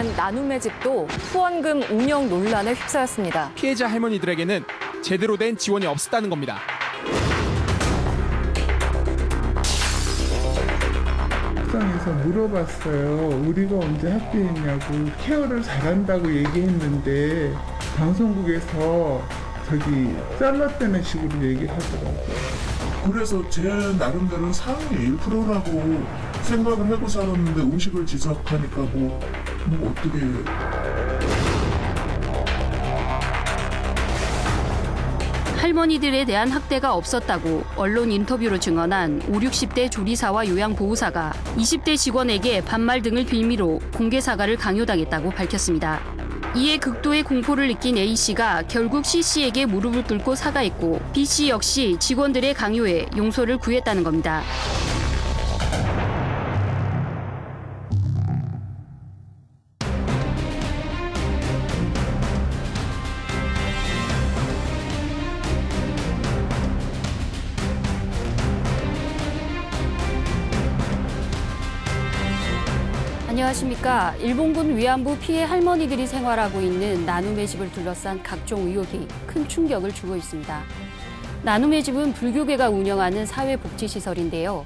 한 나눔의 집도 후원금 운영 논란에 휩싸였습니다. 피해자 할머니들에게는 제대로 된 지원이 없었다는 겁니다. 식당에서 물어봤어요. 우리가 언제 합류했냐고. 케어를 잘한다고 얘기했는데 방송국에서 저기 잘랐다는 식으로 얘기를 하더라고요. 그래서 제 나름대로는 상위 1%라고 생각을 하고 살았는데 음식을 지적하니까 뭐 어떻게. 할머니들에 대한 학대가 없었다고 언론 인터뷰로 증언한 5, 60대 조리사와 요양보호사가 20대 직원에게 반말 등을 빌미로 공개 사과를 강요당했다고 밝혔습니다. 이에 극도의 공포를 느낀 A씨가 결국 C씨에게 무릎을 꿇고 사과했고 B씨 역시 직원들의 강요에 용서를 구했다는 겁니다. 안녕하십니까. 일본군 위안부 피해 할머니들이 생활하고 있는 나눔의 집을 둘러싼 각종 의혹이 큰 충격을 주고 있습니다. 나눔의 집은 불교계가 운영하는 사회복지시설인데요.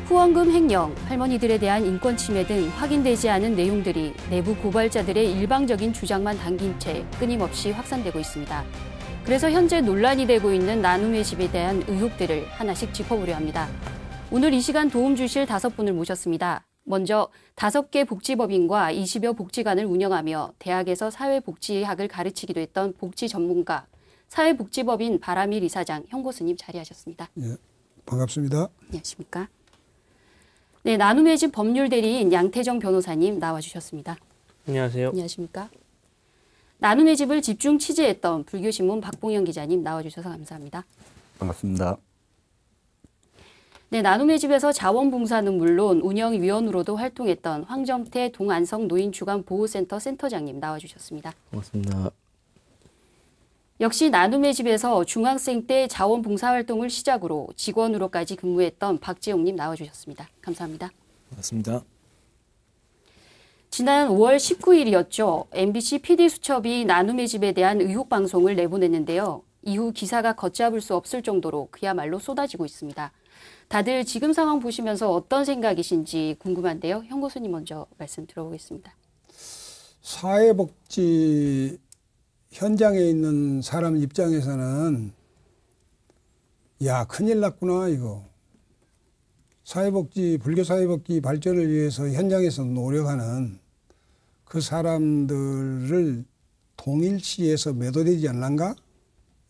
후원금 횡령, 할머니들에 대한 인권 침해 등 확인되지 않은 내용들이 내부 고발자들의 일방적인 주장만 담긴 채 끊임없이 확산되고 있습니다. 그래서 현재 논란이 되고 있는 나눔의 집에 대한 의혹들을 하나씩 짚어보려 합니다. 오늘 이 시간 도움 주실 5분을 모셨습니다. 먼저 5개 복지법인과 20여 복지관을 운영하며 대학에서 사회복지학을 가르치기도 했던 복지 전문가, 사회복지법인 바람일 이사장 현고 스님 자리하셨습니다. 예, 반갑습니다. 안녕하십니까. 네, 나눔의 집 법률 대리인 양태정 변호사님 나와주셨습니다. 안녕하세요. 안녕하십니까. 나눔의 집을 집중 취재했던 불교신문 박봉영 기자님 나와주셔서 감사합니다. 반갑습니다. 네, 나눔의 집에서 자원봉사는 물론 운영위원으로도 활동했던 황정태 동안성 노인주간보호센터 센터장님 나와주셨습니다. 고맙습니다. 역시 나눔의 집에서 중학생 때 자원봉사활동을 시작으로 직원으로까지 근무했던 박지용님 나와주셨습니다. 감사합니다. 반갑습니다. 지난 5월 19일이었죠. MBC PD수첩이 나눔의 집에 대한 의혹 방송을 내보냈는데요. 이후 기사가 걷잡을 수 없을 정도로 그야말로 쏟아지고 있습니다. 다들 지금 상황 보시면서 어떤 생각이신지 궁금한데요. 현 교수님 먼저 말씀 들어보겠습니다. 사회복지 현장에 있는 사람 입장에서는 야, 큰일 났구나 이거. 사회복지, 불교 사회복지 발전을 위해서 현장에서 노력하는 그 사람들을 동일시해서 매도되지 않는가?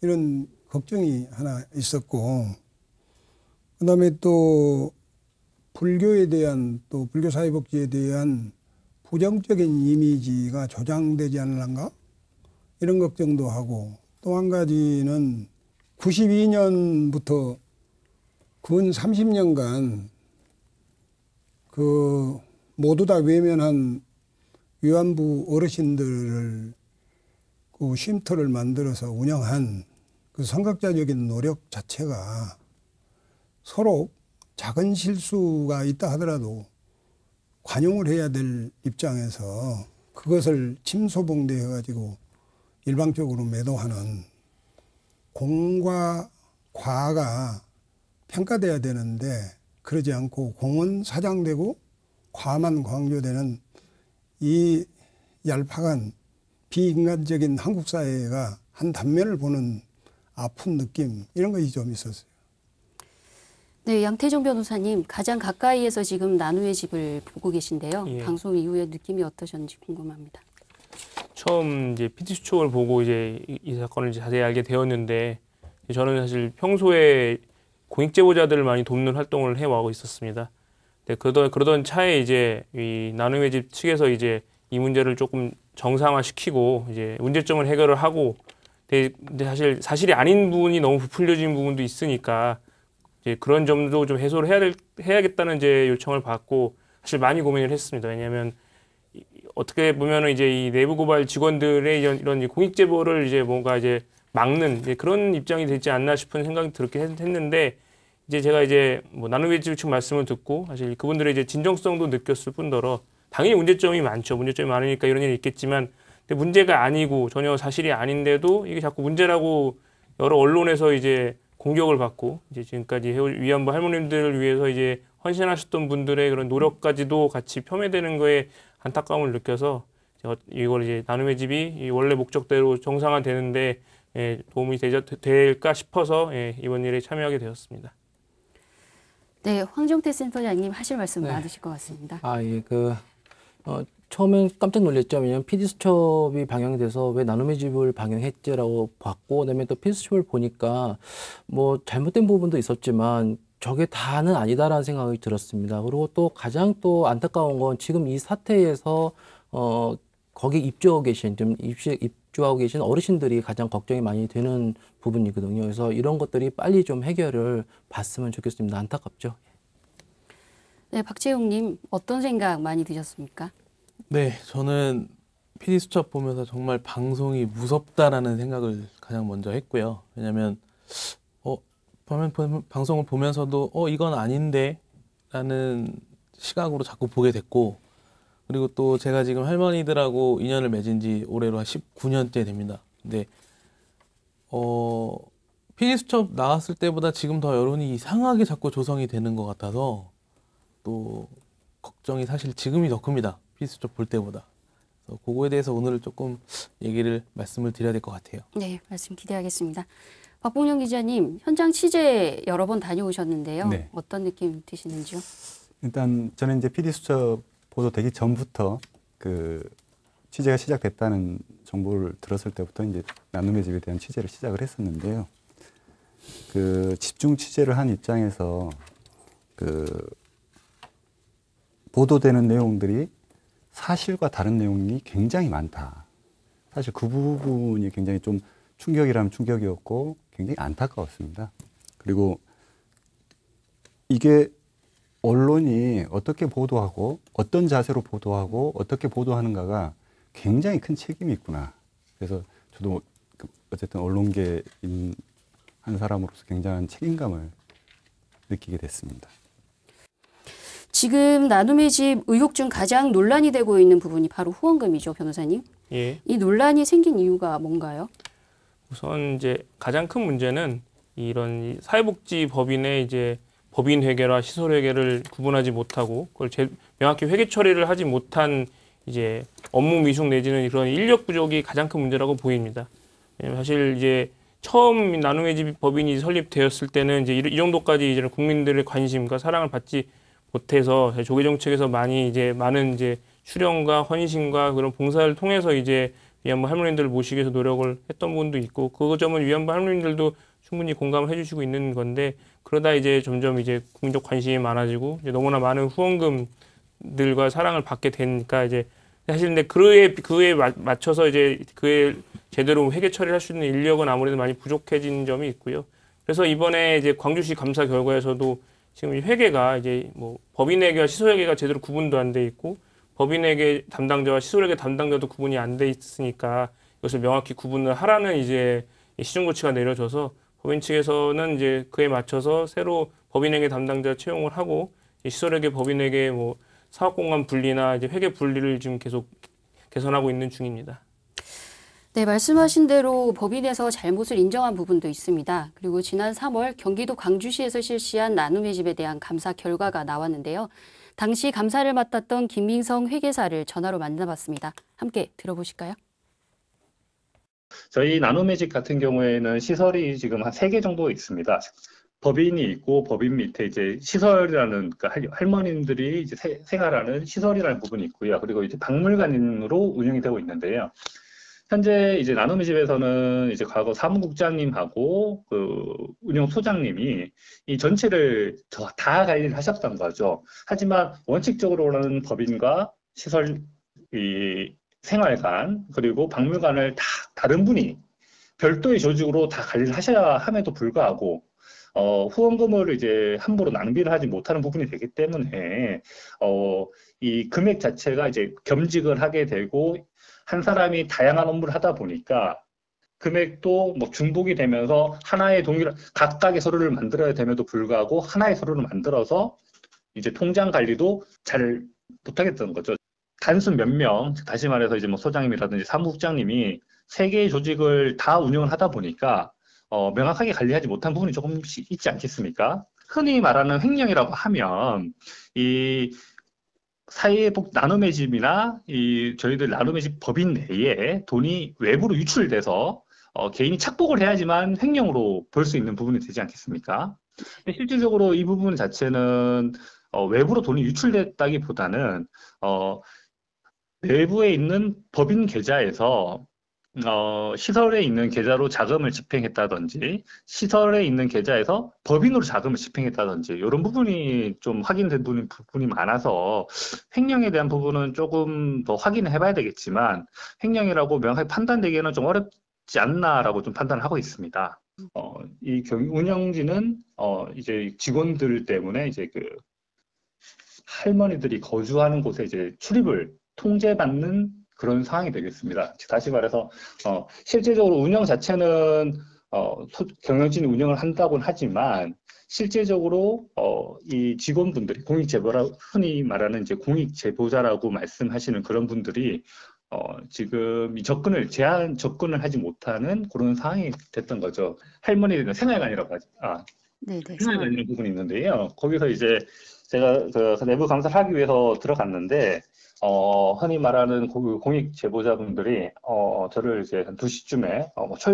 이런 걱정이 하나 있었고, 그다음에 또 불교에 대한, 또 불교 사회복지에 대한 부정적인 이미지가 조장되지 않을란가? 이런 걱정도 하고, 또 한 가지는 92년부터 근 30년간 그 모두 다 외면한 위안부 어르신들을 그 쉼터를 만들어서 운영한 그 선각자적인 노력 자체가 서로 작은 실수가 있다 하더라도 관용을 해야 될 입장에서 그것을 침소봉대해가지고 일방적으로 매도하는 공과 과가 평가돼야 되는데 그러지 않고 공은 사장되고 과만 강조되는 이 얄팍한 비인간적인 한국 사회가 한 단면을 보는 아픈 느낌, 이런 것이 좀 있었어요. 네, 양태정 변호사님 가장 가까이에서 지금 나눔의 집을 보고 계신데요. 예. 방송 이후에 느낌이 어떠셨는지 궁금합니다. 처음 이제 PD수첩을 보고 이제 이 사건을 이제 자세히 알게 되었는데, 저는 사실 평소에 공익제보자들을 많이 돕는 활동을 해와고 있었습니다. 네, 그러던 차에 이제 이 나눔의 집 측에서 이제 이 문제를 조금 정상화시키고 이제 문제점을 해결을 하고, 근데 사실이 아닌 부분이 너무 부풀려진 부분도 있으니까 이제 그런 점도 좀 해소를 해야겠다는 이제 요청을 받고 사실 많이 고민을 했습니다. 왜냐하면 어떻게 보면은 이제 이 내부 고발 직원들의 이런 공익 제보를 이제 뭔가 이제 막는 이제 그런 입장이 되지 않나 싶은 생각이 들었긴 했는데, 이제 제가 이제 뭐 나눔의 집 측 말씀을 듣고 사실 그분들의 이제 진정성도 느꼈을 뿐더러 당연히 문제점이 많죠. 문제점이 많으니까 이런 일이 있겠지만 근데 문제가 아니고 전혀 사실이 아닌데도 이게 자꾸 문제라고 여러 언론에서 이제 공격을 받고 이제 지금까지 위안부 할머님들을 위해서 이제 헌신하셨던 분들의 그런 노력까지도 같이 폄훼되는 거에 안타까움을 느껴서 이걸 이제 나눔의 집이 원래 목적대로 정상화되는데 도움이 될까 싶어서 이번 일에 참여하게 되었습니다. 네, 황정태 센터장님 하실 말씀 많으실 것 같습니다. 예, 처음엔 깜짝 놀랐죠. 왜냐면 PD수첩이 방영돼서 왜 나눔의 집을 방영했지라고 봤고, 그다음에 또 PD수첩을 보니까 뭐 잘못된 부분도 있었지만 저게 다는 아니다라는 생각이 들었습니다. 그리고 또 가장 또 안타까운 건 지금 이 사태에서 거기 입주하고 계신 어르신들이 가장 걱정이 많이 되는 부분이거든요. 그래서 이런 것들이 빨리 좀 해결을 봤으면 좋겠습니다. 안타깝죠. 네, 박재용님 어떤 생각 많이 드셨습니까? 네, 저는 PD수첩 보면서 정말 방송이 무섭다라는 생각을 가장 먼저 했고요. 왜냐하면 방송을 보면서도 이건 아닌데 라는 시각으로 자꾸 보게 됐고, 그리고 또 제가 지금 할머니들하고 인연을 맺은 지 올해로 한 19년째 됩니다. 근데 PD수첩 나왔을 때보다 지금 더 여론이 이상하게 자꾸 조성이 되는 것 같아서 또 걱정이 사실 지금이 더 큽니다. PD수첩 볼 때보다. 그래서 그거에 대해서 오늘 조금 말씀을 드려야 될 것 같아요. 네, 말씀 기대하겠습니다. 박봉영 기자님, 현장 취재 여러 번 다녀오셨는데요. 네. 어떤 느낌 드시는지요? 일단 저는 이제 PD수첩 보도되기 전부터 취재가 시작됐다는 정보를 들었을 때부터 이제 나눔의 집에 대한 취재를 시작을 했었는데요. 집중 취재를 한 입장에서 보도되는 내용들이 사실과 다른 내용이 굉장히 많다. 사실 그 부분이 굉장히 좀 충격이라면 충격이었고 굉장히 안타까웠습니다. 그리고 이게 언론이 어떻게 보도하고 어떤 자세로 보도하고 어떻게 보도하는가가 굉장히 큰 책임이 있구나. 그래서 저도 어쨌든 언론계인 한 사람으로서 굉장한 책임감을 느끼게 됐습니다. 지금 나눔의 집 의혹 중 가장 논란이 되고 있는 부분이 바로 후원금이죠, 변호사님. 예. 이 논란이 생긴 이유가 뭔가요? 우선 이제 가장 큰 문제는 이런 사회복지법인의 이제 법인 회계와 시설 회계를 구분하지 못하고 그걸 명확히 회계 처리를 하지 못한 이제 업무 미숙 내지는 그런 인력 부족이 가장 큰 문제라고 보입니다. 왜냐면 사실 이제 처음 나눔의 집 법인이 설립되었을 때는 이제 이 정도까지 이제 국민들의 관심과 사랑을 받지 못해서 조계 정책에서 많은 이제 수령과 헌신과 그런 봉사를 통해서 이제 위안부 할머님들을 모시기 위해서 노력을 했던 부분도 있고, 그 점은 위안부 할머님들도 충분히 공감을 해주시고 있는 건데, 그러다 이제 점점 이제 국민적 관심이 많아지고 이제 너무나 많은 후원금들과 사랑을 받게 되니까 이제 사실 근데 그에 맞춰서 이제 그에 제대로 회계 처리를 할 수 있는 인력은 아무래도 많이 부족해진 점이 있고요. 그래서 이번에 이제 광주시 감사 결과에서도 지금 회계가 이제 뭐 법인회계와 시설회계가 제대로 구분도 안 돼 있고 법인회계 담당자와 시설회계 담당자도 구분이 안 돼 있으니까 이것을 명확히 구분을 하라는 이제 시정 조치가 내려져서 법인 측에서는 이제 그에 맞춰서 새로 법인회계 담당자 채용을 하고 시설회계 법인회계 뭐 사업공간 분리나 이제 회계 분리를 지금 계속 개선하고 있는 중입니다. 네, 말씀하신 대로 법인에서 잘못을 인정한 부분도 있습니다. 그리고 지난 3월 경기도 광주시에서 실시한 나눔의 집에 대한 감사 결과가 나왔는데요. 당시 감사를 맡았던 김민성 회계사를 전화로 만나봤습니다. 함께 들어보실까요? 저희 나눔의 집 같은 경우에는 시설이 지금 한 3개 정도 있습니다. 법인이 있고 법인 밑에 이제 시설이라는 그러니까 할머님들이 이제 생활하는 시설이라는 부분이 있고요. 그리고 이제 박물관으로 운영이 되고 있는데요. 현재 이제 나눔의 집에서는 이제 과거 사무국장님하고 그 운영소장님이 이 전체를 다 관리를 하셨던 거죠. 하지만 원칙적으로는 법인과 시설, 이 생활관 그리고 박물관을 다 다른 분이 별도의 조직으로 다 관리를 하셔야 함에도 불구하고 후원금을 이제 함부로 낭비를 하지 못하는 부분이 되기 때문에 이 금액 자체가 이제 겸직을 하게 되고 한 사람이 다양한 업무를 하다 보니까 금액도 뭐 중복이 되면서 하나의 각각의 서류를 만들어야 됨에도 불구하고 하나의 서류를 만들어서 이제 통장 관리도 잘 못하겠다는 거죠. 단순 몇 명, 다시 말해서 이제 뭐 소장님이라든지 사무국장님이 세 개의 조직을 다 운영을 하다 보니까 명확하게 관리하지 못한 부분이 조금씩 있지 않겠습니까? 흔히 말하는 횡령이라고 하면 이 사회복 나눔의집이나 이 저희들 나눔의집 법인 내에 돈이 외부로 유출돼서 개인이 착복을 해야지만 횡령으로 볼 수 있는 부분이 되지 않겠습니까? 근데 실질적으로 이 부분 자체는 외부로 돈이 유출됐다기보다는 내부에 있는 법인 계좌에서 시설에 있는 계좌로 자금을 집행했다든지 시설에 있는 계좌에서 법인으로 자금을 집행했다든지 이런 부분이 좀 확인된 부분이 많아서 횡령에 대한 부분은 조금 더 확인을 해봐야 되겠지만 횡령이라고 명확하게 판단되기에는 좀 어렵지 않나라고 좀 판단을 하고 있습니다. 이 운영진은 이제 직원들 때문에 이제 그 할머니들이 거주하는 곳에 이제 출입을 통제받는 그런 상황이 되겠습니다. 다시 말해서 실제적으로 운영 자체는 경영진이 운영을 한다고는 하지만 실제적으로 이 직원분들이 공익제보라 흔히 말하는 이제 공익제보자라고 말씀하시는 그런 분들이 지금 이 제한 접근을 하지 못하는 그런 상황이 됐던 거죠. 할머니들은 생활관이라고 하죠. 네네. 생활관이라는 부분이 있는데요. 거기서 이제 제가 그 내부 감사를 하기 위해서 들어갔는데 흔히 말하는 공익 제보자분들이 저를 이제 한 2시쯤에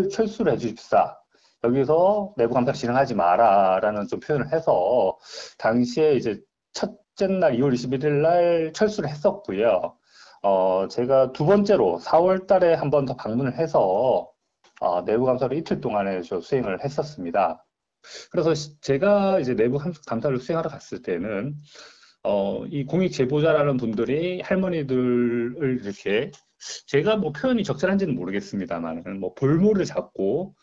철수를 해주십사. 여기서 내부 감사 진행하지 마라라는 좀 표현을 해서 당시에 이제 첫째 날 2월 21일 날 철수를 했었고요. 제가 두 번째로 4월 달에 한 번 더 방문을 해서 내부 감사를 이틀 동안에 수행을 했었습니다. 그래서 제가 이제 내부 감사를 수행하러 갔을 때는 이 공익 제보자라는 분들이 할머니들을 이렇게 제가 뭐 표현이 적절한지는 모르겠습니다만 뭐 볼모를 잡고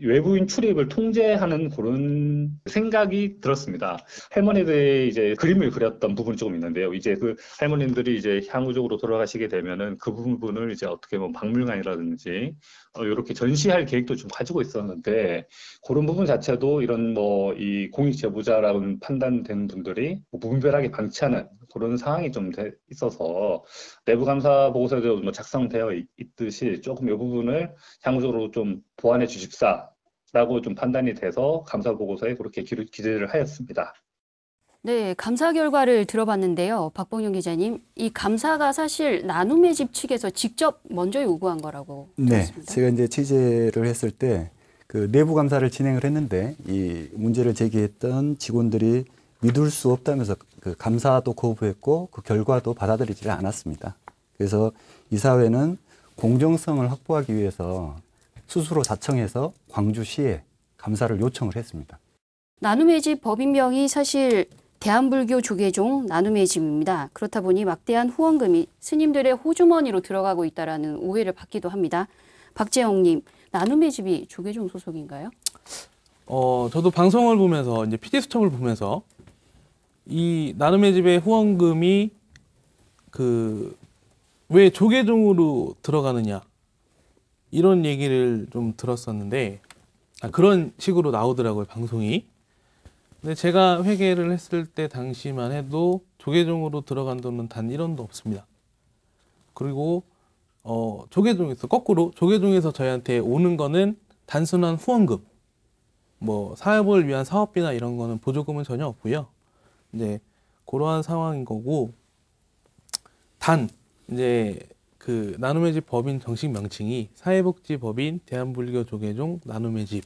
외부인 출입을 통제하는 그런 생각이 들었습니다. 할머니들이 이제 그림을 그렸던 부분이 조금 있는데요. 이제 그 할머님들이 이제 향후적으로 돌아가시게 되면은 그 부분을 이제 어떻게 보면 박물관이라든지 이렇게 전시할 계획도 좀 가지고 있었는데 그런 부분 자체도 이런 뭐 이 공익 제보자라는 판단된 분들이 무분별하게 방치하는 그런 상황이 좀 있어서 내부 감사 보고서에도 뭐 작성되어 있듯이 조금 이 부분을 향후적으로 좀 보완해 주십사라고 좀 판단이 돼서 감사 보고서에 그렇게 기재를 하였습니다. 네, 감사 결과를 들어봤는데요. 박봉영 기자님, 이 감사가 사실 나눔의 집 측에서 직접 먼저 요구한 거라고 들었습니다. 네, 제가 이제 취재를 했을 때 그 내부 감사를 진행을 했는데 이 문제를 제기했던 직원들이 믿을 수 없다면서 그 감사도 거부했고 그 결과도 받아들이지 않았습니다. 그래서 이사회는 공정성을 확보하기 위해서 스스로 자청해서 광주시에 감사를 요청을 했습니다. 나눔의 집 법인명이 사실 대한불교 조계종 나눔의 집입니다. 그렇다 보니 막대한 후원금이 스님들의 호주머니로 들어가고 있다라는 오해를 받기도 합니다. 박재영님, 나눔의 집이 조계종 소속인가요? 저도 방송을 보면서 이제 PD수첩을 보면서 이 나눔의 집의 후원금이 왜 조계종으로 들어가느냐 이런 얘기를 좀 들었었는데 그런 식으로 나오더라고요, 방송이. 근데 제가 회계를 했을 때 당시만 해도 조계종으로 들어간 돈은 단 1원도 없습니다. 그리고 조계종에서 거꾸로 조계종에서 저희한테 오는 거는 단순한 후원금, 뭐 사업을 위한 사업비나 이런 거는 보조금은 전혀 없고요. 이제 그러한 상황인 거고, 단 이제 그 나눔의 집 법인 정식 명칭이 사회복지법인 대한불교 조계종 나눔의 집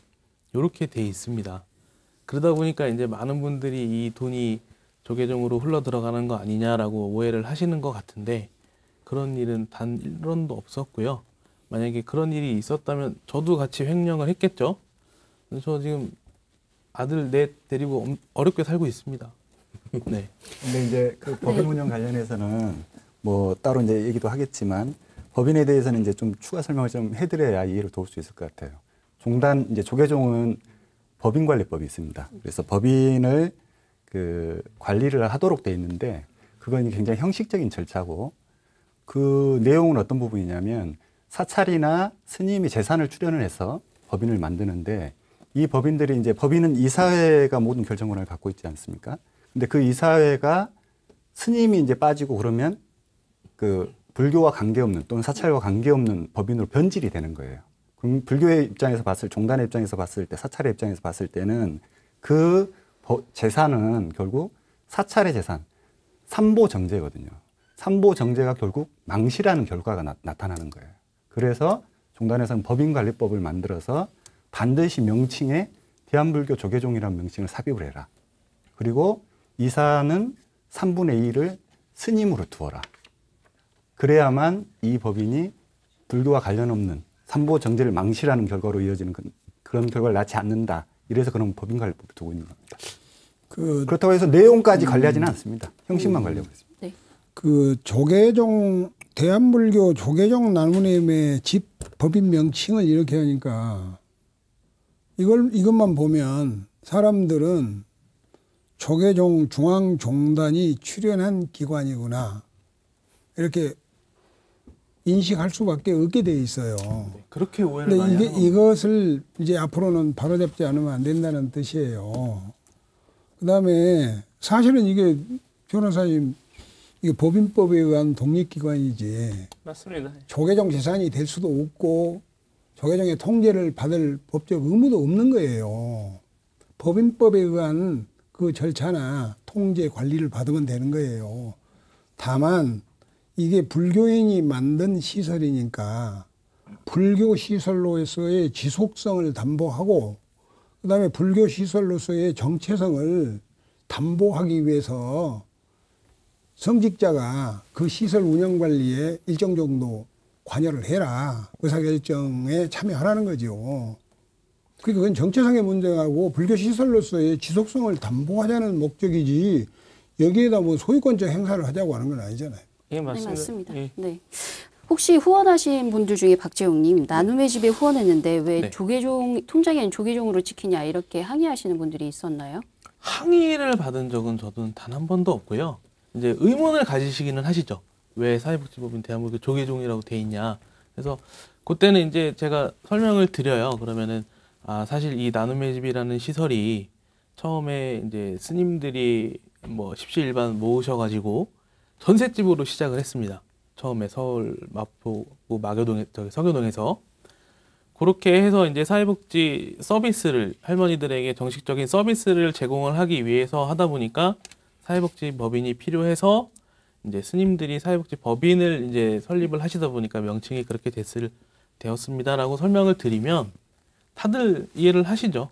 이렇게 돼 있습니다. 그러다 보니까 이제 많은 분들이 이 돈이 조계종으로 흘러 들어가는 거 아니냐라고 오해를 하시는 것 같은데 그런 일은 단 1원도 없었고요. 만약에 그런 일이 있었다면 저도 같이 횡령을 했겠죠. 저 지금 아들 넷 데리고 어렵게 살고 있습니다. 네. 근데 이제 그 법인 운영 관련해서는 뭐 따로 이제 얘기도 하겠지만 법인에 대해서는 이제 좀 추가 설명을 좀 해드려야 이해를 도울 수 있을 것 같아요. 이제 조계종은 법인관리법이 있습니다. 그래서 법인을 그 관리를 하도록 돼 있는데 그건 굉장히 형식적인 절차고 그 내용은 어떤 부분이냐면 사찰이나 스님이 재산을 출연을 해서 법인을 만드는데 이 법인들이 이제 법인은 이사회가 모든 결정권을 갖고 있지 않습니까? 근데 그 이사회가 스님이 이제 빠지고 그러면 그 불교와 관계없는 또는 사찰과 관계없는 법인으로 변질이 되는 거예요. 그럼 불교의 입장에서 종단의 입장에서 봤을 때, 사찰의 입장에서 봤을 때는 그 재산은 결국 사찰의 재산, 삼보정제거든요. 삼보정제가 결국 망실하는 결과가 나타나는 거예요. 그래서 종단에서는 법인관리법을 만들어서 반드시 명칭에 대한불교 조계종이라는 명칭을 삽입을 해라. 그리고 이사는 3분의 2를 스님으로 두어라. 그래야만 이 법인이 불교와 관련 없는 삼보 정제를 망실하는 결과로 이어지는 그런 결과를 낳지 않는다. 이래서 그런 법인관리법을 두고 있는 겁니다. 그렇다고 해서 내용까지 관리하지는 않습니다. 형식만 관리하고 있습니다. 네. 그 조계종 대한불교 조계종 나눔의 집 법인 명칭을 이렇게 하니까 이것만 보면 사람들은 조계종 중앙종단이 출연한 기관이구나 이렇게 인식할 수밖에 없게 돼 있어요. 그렇게 오해를 많이 하는 겁니다. 이것을 이제 앞으로는 바로잡지 않으면 안 된다는 뜻이에요. 그다음에 사실은 이게 변호사님 이게 법인법에 의한 독립기관이지. 맞습니다. 조계종 재산이 될 수도 없고 조계종의 통제를 받을 법적 의무도 없는 거예요. 법인법에 의한 그 절차나 통제 관리를 받으면 되는 거예요. 다만 이게 불교인이 만든 시설이니까 불교 시설로서의 지속성을 담보하고 그다음에 불교 시설로서의 정체성을 담보하기 위해서 성직자가 그 시설 운영 관리에 일정 정도 관여를 해라. 의사결정에 참여하라는 거죠. 그러니까 그건 정체성의 문제하고 불교 시설로서의 지속성을 담보하자는 목적이지 여기에다 뭐 소유권적 행사를 하자고 하는 건 아니잖아요. 예, 맞습니다. 네, 맞습니다. 예. 네. 혹시 후원하신 분들 중에 박재용님 나눔의 집에 후원했는데 왜 네. 조계종 통장에는 조계종으로 찍히냐 이렇게 항의하시는 분들이 있었나요? 항의를 받은 적은 저도 단 한 번도 없고요. 이제 의문을 가지시기는 하시죠. 왜 사회복지법인 대한민국 조계종이라고 돼 있냐. 그래서 그때는 이제 제가 설명을 드려요. 그러면은 사실 이 나눔의 집이라는 시설이 처음에 이제 스님들이 뭐 십시일반 모으셔가지고 전셋집으로 시작을 했습니다. 처음에 서울 마포구 서교동에서 그렇게 해서 이제 사회복지 서비스를 할머니들에게 정식적인 서비스를 제공을 하기 위해서 하다 보니까 사회복지 법인이 필요해서 이제 스님들이 사회복지 법인을 이제 설립을 하시다 보니까 명칭이 그렇게 되었습니다라고 설명을 드리면 다들 이해를 하시죠.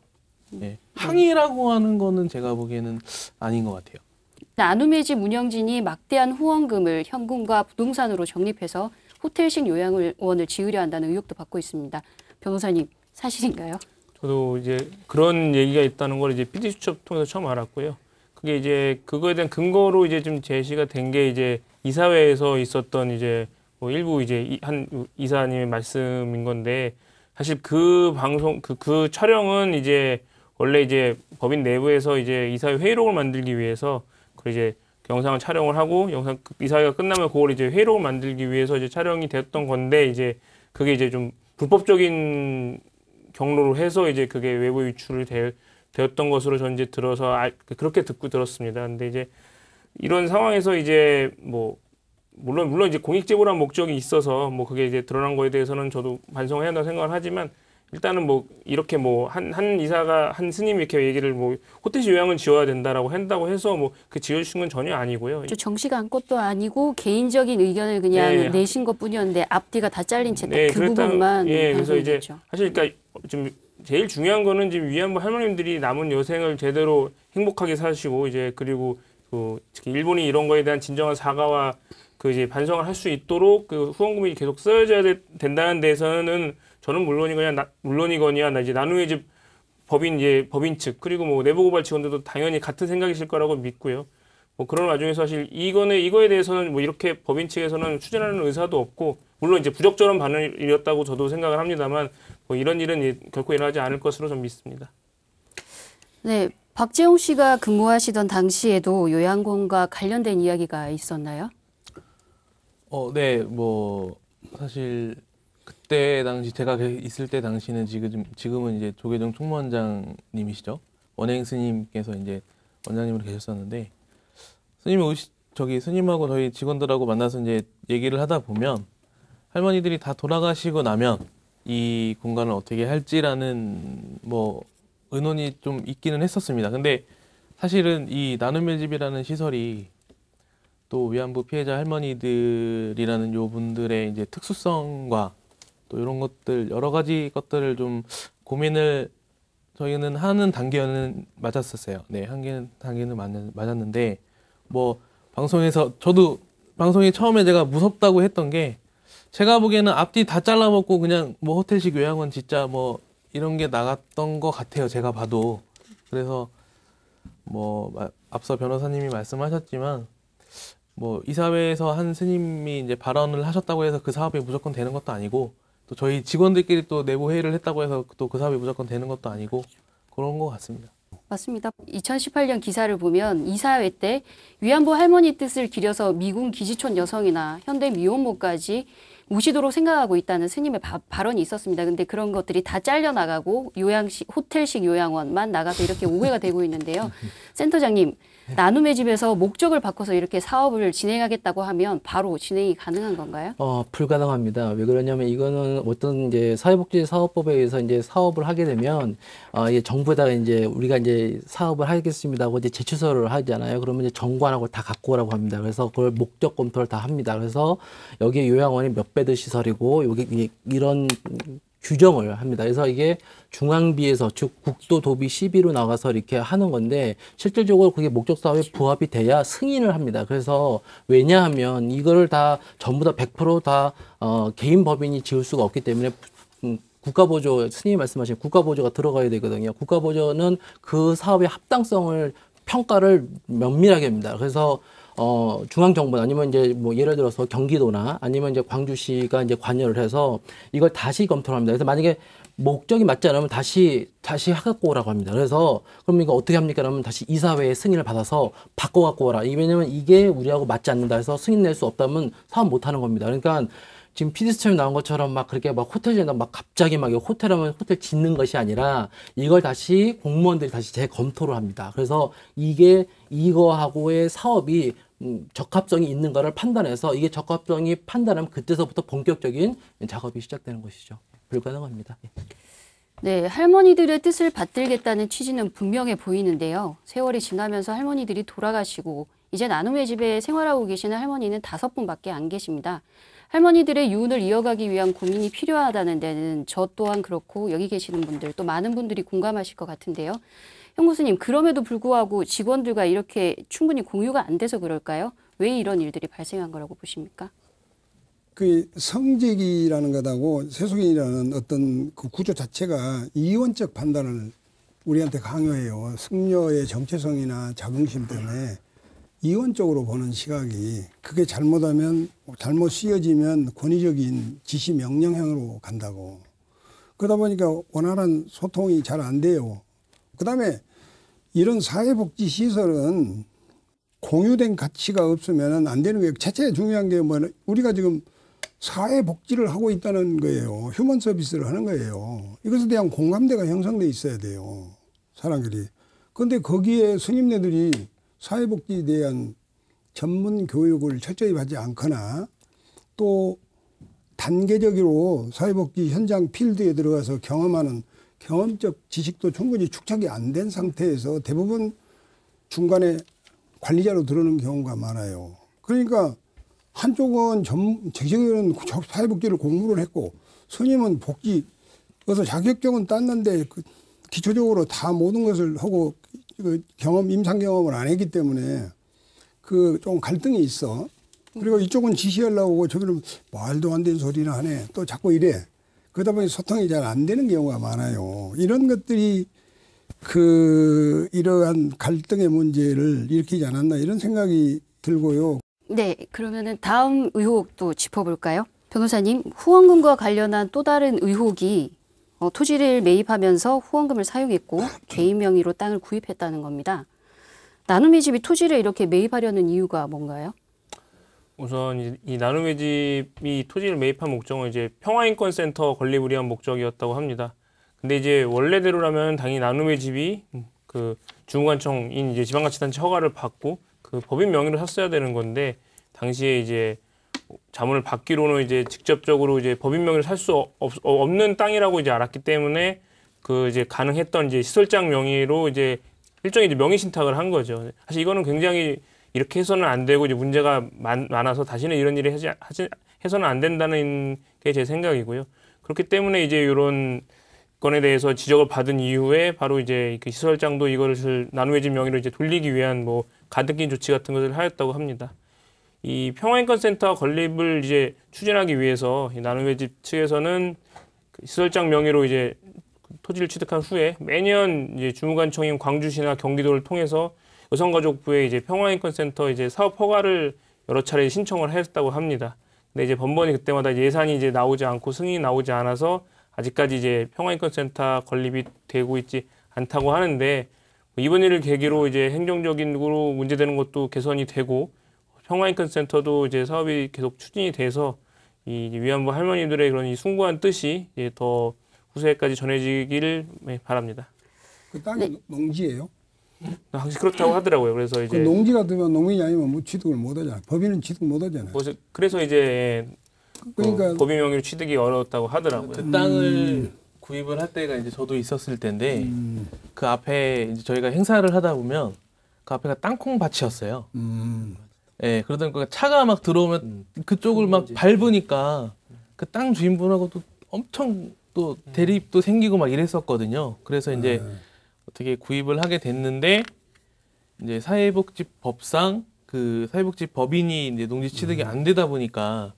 예. 항의라고 하는 거는 제가 보기에는 아닌 것 같아요. 나눔의 집 운영진이 막대한 후원금을 현금과 부동산으로 적립해서 호텔식 요양원을 지으려 한다는 의혹도 받고 있습니다. 변호사님 사실인가요? 저도 이제 그런 얘기가 있다는 걸 이제 PD수첩 통해서 처음 알았고요. 그게 이제 그거에 대한 근거로 이제 좀 제시가 된 게 이제 이사회에서 있었던 이제 뭐 일부 이제 한 이사님의 말씀인 건데 사실 그 방송 그 촬영은 이제 원래 이제 법인 내부에서 이제 이사회 회의록을 만들기 위해서 그 이제 영상을 촬영을 하고 이사회가 끝나면 그걸 이제 회의록을 만들기 위해서 이제 촬영이 됐던 건데 이제 그게 이제 좀 불법적인 경로로 해서 이제 그게 외부 유출이 되었던 것으로 전 이제 들어서 그렇게 듣고 들었습니다. 근데 이제 이런 상황에서 이제 뭐 물론 이제 공익제보란 목적이 있어서 뭐 그게 이제 드러난 거에 대해서는 저도 반성해야 한다고 생각을 하지만 일단은 뭐 이렇게 뭐 한 이사가 한 스님이 이렇게 얘기를 뭐 호텔식 요양은 지어야 된다라고 한다고 해서 뭐 그 지어주신 건 전혀 아니고요. 정치가 한 것도 아니고 개인적인 의견을 그냥 내신 것뿐이었는데 앞뒤가 다 잘린 채 그 부분만 그래서 이제 됐죠. 사실 그러니까 좀 제일 중요한 거는 지금 위안부 할머님들이 남은 여생을 제대로 행복하게 사시고 이제 그리고 그 특히 일본이 이런 거에 대한 진정한 사과와 그 이제 반성을 할 수 있도록 그 후원금이 계속 쓰여져야 된다는 데서는 저는 물론이거니와 이제 나눔의 집 법인 측 그리고 뭐 내부 고발 직원들도 당연히 같은 생각이실 거라고 믿고요. 뭐 그런 와중에서 사실 이거에 대해서는 뭐 이렇게 법인 측에서는 추진하는 의사도 없고 물론 이제 부적절한 반응이었다고 저도 생각을 합니다만 뭐 이런 일은 결코 일어나지 않을 것으로 좀 믿습니다. 네, 박재홍 씨가 근무하시던 당시에도 요양원과 관련된 이야기가 있었나요? 네, 뭐 사실 그때 당시 제가 있을 때 당시는 지금은 이제 조계종 총무원장님이시죠. 원행 스님께서 이제 원장님으로 계셨었는데 스님이 저기 스님하고 저희 직원들하고 만나서 이제 얘기를 하다 보면 할머니들이 다 돌아가시고 나면 이 공간을 어떻게 할지라는 뭐 의논이 좀 있기는 했었습니다. 근데 사실은 이 나눔의 집이라는 시설이 또 위안부 피해자 할머니들이라는 요 분들의 이제 특수성과 또 이런 것들 여러 가지 것들을 좀 고민을 저희는 하는 단계는 맞았었어요. 네, 단계는 맞았는데 뭐 방송에서 저도 방송에 처음에 제가 무섭다고 했던 게 제가 보기에는 앞뒤 다 잘라먹고 그냥 뭐 호텔식 요양원 진짜 뭐 이런 게 나갔던 것 같아요. 제가 봐도. 그래서 뭐 앞서 변호사님이 말씀하셨지만 뭐 이사회에서 한 스님이 이제 발언을 하셨다고 해서 그 사업이 무조건 되는 것도 아니고 또 저희 직원들끼리 또 내부 회의를 했다고 해서 또 그 사업이 무조건 되는 것도 아니고 그런 것 같습니다. 맞습니다. 2018년 기사를 보면 이사회 때 위안부 할머니 뜻을 기려서 미군 기지촌 여성이나 현대 미혼모까지 모시도록 생각하고 있다는 스님의 발언이 있었습니다. 근데 그런 것들이 다 잘려나가고 호텔식 요양원만 나가서 이렇게 오해가 되고 있는데요. 센터장님, 나눔의 집에서 목적을 바꿔서 이렇게 사업을 진행하겠다고 하면 바로 진행이 가능한 건가요? 불가능합니다. 왜 그러냐면 이거는 어떤 이제 사회복지 사업법에 의해서 이제 사업을 하게 되면 이게 정부에다가 이제 우리가 이제 사업을 하겠습니다 하고 이제 제출서를 하잖아요. 그러면 이제 정관하고 다 갖고 오라고 합니다. 그래서 그걸 목적 검토를 다 합니다. 그래서 여기 요양원이 몇 베드 시설이고 여기 이런 규정을 합니다. 그래서 이게 중앙비에서 즉 국도 도비 12로 나가서 이렇게 하는 건데 실질적으로 그게 목적 사업에 부합이 돼야 승인을 합니다. 그래서 왜냐하면 이거를 다 전부 다 100% 개인 법인이 지을 수가 없기 때문에 국가보조, 스님이 말씀하신 국가보조가 들어가야 되거든요. 국가보조는 그 사업의 합당성을 평가를 면밀하게 합니다. 그래서 중앙정부 아니면 이제 뭐 예를 들어서 경기도나 아니면 이제 광주시가 이제 관여를 해서 이걸 다시 검토를 합니다. 그래서 만약에 목적이 맞지 않으면 다시 갖고 오라고 합니다. 그래서 그럼 이거 어떻게 합니까? 그러면 다시 이사회의 승인을 받아서 바꿔 갖고 오라. 왜냐면 이게 우리하고 맞지 않는다 해서 승인 낼 수 없다면 사업 못 하는 겁니다. 그러니까 지금 PD수첩에 나온 것처럼 막 그렇게 막 호텔에다 막 갑자기 막 호텔하면 호텔 짓는 것이 아니라 이걸 다시 공무원들이 다시 재검토를 합니다. 그래서 이거하고의 사업이 적합성이 있는 거를 판단해서 이게 적합성이 판단하면 그때서부터 본격적인 작업이 시작되는 것이죠. 불가능합니다. 네, 할머니들의 뜻을 받들겠다는 취지는 분명해 보이는데요. 세월이 지나면서 할머니들이 돌아가시고 이제 나눔의 집에 생활하고 계시는 할머니는 5분밖에 안 계십니다. 할머니들의 유운을 이어가기 위한 고민이 필요하다는 데는 저 또한 그렇고 여기 계시는 분들 또 많은 분들이 공감하실 것 같은데요. 형 교수님, 그럼에도 불구하고 직원들과 이렇게 충분히 공유가 안 돼서 그럴까요? 왜 이런 일들이 발생한 거라고 보십니까? 그 성직이라는 것하고 세속인이라는 어떤 그 구조 자체가 이원적 판단을 우리한테 강요해요. 승려의 정체성이나 자긍심 때문에 이원적으로 보는 시각이 그게 잘못하면 잘못 씌어지면 권위적인 지시 명령형으로 간다고. 그러다 보니까 원활한 소통이 잘 안 돼요. 그다음에 이런 사회복지 시설은 공유된 가치가 없으면 안 되는 거예요. 자체에 중요한 게 뭐 우리가 지금 사회복지를 하고 있다는 거예요. 휴먼 서비스를 하는 거예요. 이것에 대한 공감대가 형성돼 있어야 돼요. 사람들이. 그런데 거기에 스님네들이 사회복지에 대한 전문 교육을 철저히 받지 않거나 또 단계적으로 사회복지 현장 필드에 들어가서 경험하는 경험적 지식도 충분히 축적이 안 된 상태에서 대부분 중간에 관리자로 들어오는 경우가 많아요. 그러니까 한쪽은 정식으로는 사회복지를 공부를 했고 스님은 복지, 그래서 자격증은 땄는데 기초적으로 다 모든 것을 하고 임상 경험을 안 했기 때문에 좀 갈등이 있어. 그리고 이쪽은 지시하려고 하고 저기는 말도 안 되는 소리나 하네. 또 자꾸 이래. 그러다 보니 소통이 잘 안 되는 경우가 많아요. 이런 것들이 이러한 갈등의 문제를 일으키지 않았나 이런 생각이 들고요. 네, 그러면은 다음 의혹도 짚어볼까요? 변호사님, 후원금과 관련한 또 다른 의혹이 토지를 매입하면서 후원금을 사용했고 개인 명의로 땅을 구입했다는 겁니다. 나눔의 집이 토지를 이렇게 매입하려는 이유가 뭔가요? 우선 이 나눔의 집이 토지를 매입한 목적은 이제 평화인권센터 건립을 위한 목적이었다고 합니다. 근데 이제 원래대로라면 당연히 나눔의 집이 그 중구관청인 이제 지방자치단체 허가를 받고 그 법인 명의로 샀어야 되는 건데 당시에 이제 자문을 받기로는 이제 직접적으로 이제 법인 명의로 살 수 없는 땅이라고 이제 알았기 때문에 그 이제 가능했던 이제 시설장 명의로 이제 일종의 이제 명의 신탁을 한 거죠. 사실 이거는 굉장히 이렇게 해서는 안 되고 이제 문제가 많아서 다시는 이런 일을 해서는 안 된다는 게 제 생각이고요. 그렇기 때문에 이제 이런 건에 대해서 지적을 받은 이후에 바로 이제 그 시설장도 이것을 나눔의 집 명의로 이제 돌리기 위한 뭐 가등기 조치 같은 것을 하였다고 합니다. 이 평화인권센터 건립을 이제 추진하기 위해서 이 나눔의 집 측에서는 그 시설장 명의로 이제 토지를 취득한 후에 매년 이제 주무관청인 광주시나 경기도를 통해서 여성가족부에 이제 평화인권센터 이제 사업 허가를 여러 차례 신청을 했다고 합니다. 근데 이제 번번이 그때마다 예산이 이제 나오지 않고 승인이 나오지 않아서 아직까지 이제 평화인권센터 건립이 되고 있지 않다고 하는데 이번 일을 계기로 이제 행정적인으로 문제되는 것도 개선이 되고 평화인권센터도 이제 사업이 계속 추진이 돼서 이 위안부 할머니들의 그런 이 숭고한 뜻이 이제 더 후세까지 전해지기를 바랍니다. 그 땅이 농지예요? 확실히 그렇다고 하더라고요. 그래서 이제 그 농지가 되면 농민이 아니면 뭐 취득을 못 하잖아요. 법인은 취득 못 하잖아요. 그래서 이제 그러니까 법인 명의로 취득이 어렵다고 하더라고요. 그 땅을 구입을 할 때가 이제 저도 있었을 텐데 그 앞에 이제 저희가 행사를 하다 보면 그 앞에가 땅콩 밭이었어요. 예, 그러다 보니까 차가 막 들어오면 그쪽을 막 밟으니까 그 땅 주인분하고 또 엄청 또 대립도 생기고 막 이랬었거든요. 그래서 이제 어떻게 구입을 하게 됐는데 이제 사회복지법상 그 사회복지 법인이 이제 농지 취득이 안 되다 보니까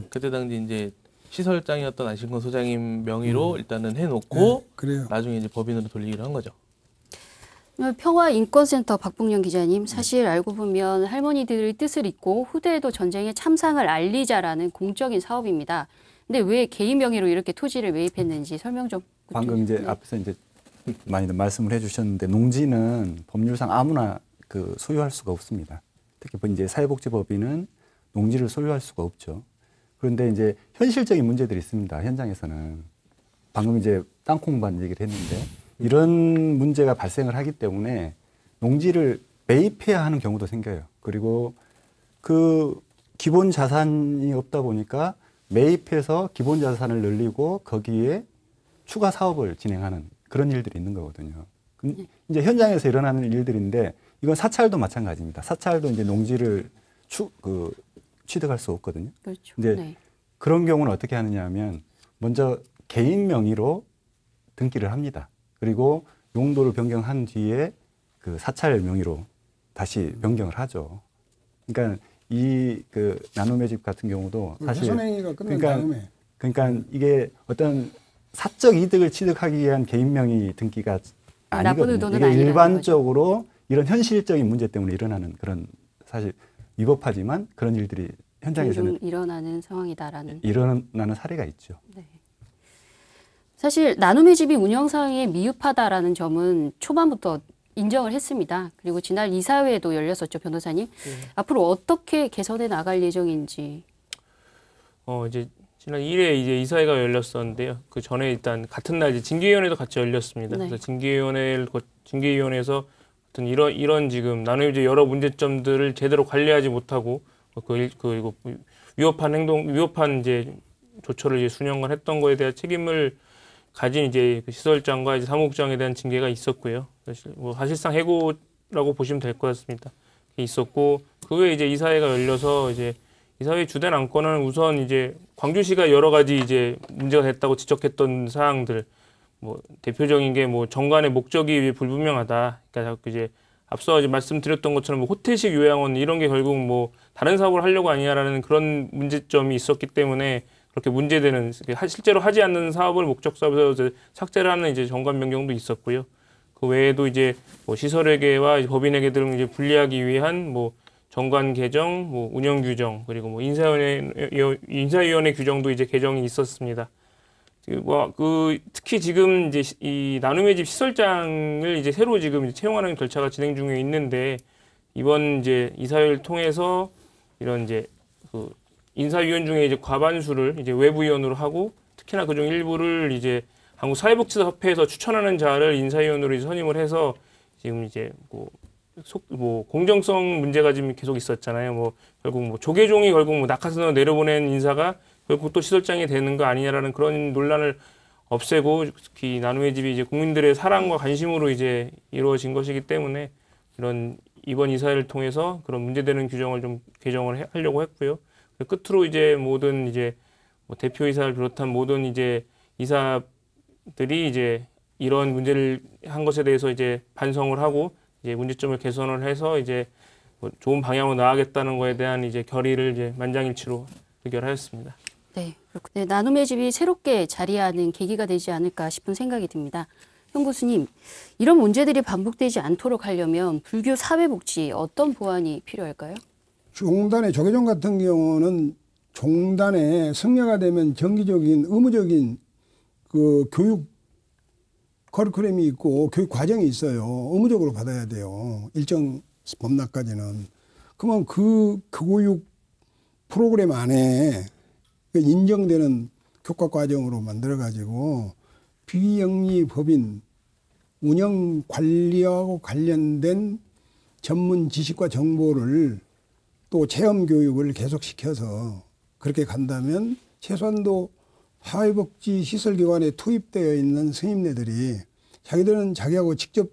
그때 당시 이제 시설장이었던 안신권 소장님 명의로 일단은 해놓고 그래요. 나중에 이제 법인으로 돌리기로 한 거죠. 평화인권센터 박봉영 기자님, 사실 알고 보면 할머니들의 뜻을 잇고 후대에도 전쟁의 참상을 알리자라는 공적인 사업입니다. 근데 왜 개인 명의로 이렇게 토지를 매입했는지 설명 좀. 방금 이제 앞에서 이제 많이들 말씀을 해주셨는데 농지는 법률상 아무나 그 소유할 수가 없습니다. 특히 이제 사회복지법인은 농지를 소유할 수가 없죠. 그런데 이제 현실적인 문제들이 있습니다. 현장에서는 방금 이제 땅콩밭 얘기를 했는데 이런 문제가 발생을 하기 때문에 농지를 매입해야 하는 경우도 생겨요. 그리고 그 기본 자산이 없다 보니까 매입해서 기본 자산을 늘리고 거기에 추가 사업을 진행하는 그런 일들이 있는 거거든요. 이제 현장에서 일어나는 일들인데 이건 사찰도 마찬가지입니다. 사찰도 이제 농지를 취득할 수 없거든요. 그렇죠. 이제 네. 그런 경우는 어떻게 하느냐 하면 먼저 개인 명의로 등기를 합니다. 그리고 용도를 변경한 뒤에 그 사찰 명의로 다시 변경을 하죠. 그러니까 이 그 나눔의 집 같은 경우도 사실 훼손행위가 끝난 다음에 그러니까 이게 어떤 사적 이득을 취득하기 위한 개인 명의 등기가 아니거든요. 이게 일반적으로 이런 현실적인 문제 때문에 일어나는 그런 사실 위법하지만 그런 일들이 현장에서는 일어나는 상황이다라는 일어나는 사례가 있죠. 네. 사실 나눔의 집이 운영상에 미흡하다라는 점은 초반부터 인정을 했습니다. 그리고 지난 이사회에도 열렸었죠, 변호사님. 앞으로 어떻게 개선해 나갈 예정인지. 이제 지난 1회 이제 이사회가 열렸었는데요. 그 전에 일단 같은 날 이제 징계위원회도 같이 열렸습니다. 네. 그래서 징계위원회에서 어떤 이런 지금 나눔의 집 여러 문제점들을 제대로 관리하지 못하고 그리고 위협한 이제 조처를 이제 수행을 했던 거에 대한 책임을 가진 이제 그 시설장과 이제 사무국장에 대한 징계가 있었고요. 사실상 해고라고 보시면 될 것 같습니다. 있었고 그 외에 이제 이사회가 열려서 이제 이사회 주된 안건은 우선 이제 광주시가 여러 가지 이제 문제가 됐다고 지적했던 사항들, 뭐 대표적인 게 뭐 정관의 목적이 불분명하다. 그러니까 이제 앞서 이제 말씀드렸던 것처럼 뭐 호텔식 요양원 이런 게 결국 뭐 다른 사업을 하려고 아니냐라는 그런 문제점이 있었기 때문에 그렇게 문제되는 실제로 하지 않는 사업을 목적 사업에서 삭제를 하는 이제 정관 변경도 있었고요. 그 외에도 이제 뭐 시설회계와 법인회계 등을 이제 분리하기 위한 뭐 정관 개정, 뭐 운영 규정 그리고 뭐 인사위원회 규정도 이제 개정이 있었습니다. 특히 지금 이제 이 나눔의 집 시설장을 이제 새로 지금 채용하는 절차가 진행 중에 있는데 이번 이제 이사회를 통해서 이런 이제 그 인사위원 중에 이제 과반수를 이제 외부위원으로 하고 특히나 그중 일부를 이제 한국사회복지사협회에서 추천하는 자를 인사위원으로 이제 선임을 해서 지금 이제 뭐 공정성 문제가 지금 계속 있었잖아요. 뭐 결국 뭐 조계종이 결국 뭐 낙하산으로 내려보낸 인사가 결국 또 시설장이 되는 거 아니냐라는 그런 논란을 없애고 특히 나눔의 집이 이제 국민들의 사랑과 관심으로 이제 이루어진 것이기 때문에 이런 이번 이사회를 통해서 그런 문제되는 규정을 좀 개정을 하려고 했고요. 끝으로 이제 모든 이제 뭐 대표이사를 비롯한 모든 이제 이사들이 이제 이런 문제를 한 것에 대해서 이제 반성을 하고 이제 문제점을 개선을 해서 이제 뭐 좋은 방향으로 나아가겠다는 거에 대한 이제 결의를 이제 만장일치로 의결하였습니다. 네, 그렇군요. 나눔의 집이 새롭게 자리하는 계기가 되지 않을까 싶은 생각이 듭니다. 현 교수님, 이런 문제들이 반복되지 않도록 하려면 불교 사회복지 어떤 보완이 필요할까요? 종단의 조계종 같은 경우는 종단의 성례가 되면 정기적인 의무적인 그 교육 커리큘럼이 있고 교육 과정이 있어요. 의무적으로 받아야 돼요. 일정 범락까지는. 그러면 그 교육 프로그램 안에 인정되는 교과 과정으로 만들어 가지고 비영리 법인 운영 관리하고 관련된 전문 지식과 정보를 또 체험 교육을 계속시켜서 그렇게 간다면 최소한도 사회복지 시설기관에 투입되어 있는 스님네들이 자기들은 자기하고 직접